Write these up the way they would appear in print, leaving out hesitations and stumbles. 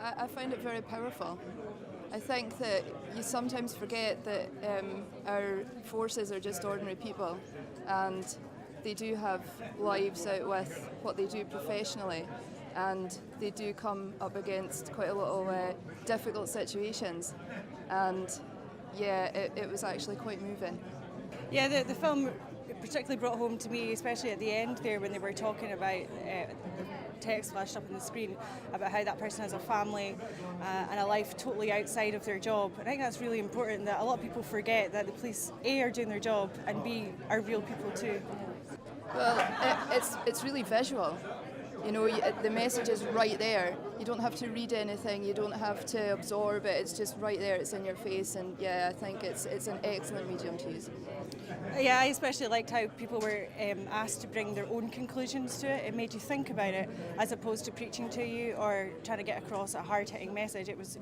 I find it very powerful. I think that you sometimes forget that our forces are just ordinary people, and they do have lives out with what they do professionally, and they do come up against quite a lot of difficult situations, and yeah, it was actually quite moving. Yeah, the film particularly brought home to me, especially at the end there when they were talking about text flashed up on the screen about how that person has a family and a life totally outside of their job. And I think that's really important, that a lot of people forget that the police A, are doing their job, and B, are real people too. Well, it's really visual. You know, the message is right there. You don't have to read anything. You don't have to absorb it. It's just right there. It's in your face. And yeah, I think it's an excellent medium to use. Yeah, I especially liked how people were asked to bring their own conclusions to it. It made you think about it as opposed to preaching to you or trying to get across a hard-hitting message. It was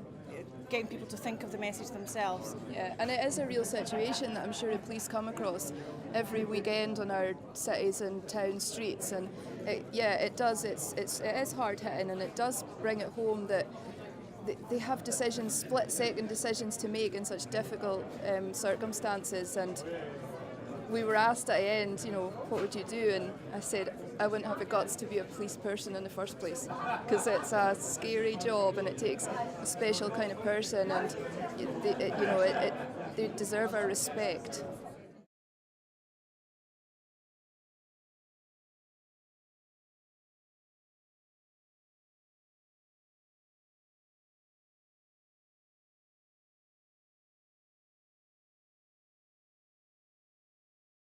getting people to think of the message themselves. Yeah, and it is a real situation that I'm sure the police come across every weekend on our cities and town streets, and it does. It is hard hitting, and it does bring it home that they have decisions, split-second decisions to make in such difficult circumstances. And we were asked at the end, you know, what would you do? And I said I wouldn't have the guts to be a police person in the first place, because it's a scary job and it takes a special kind of person, and they deserve our respect.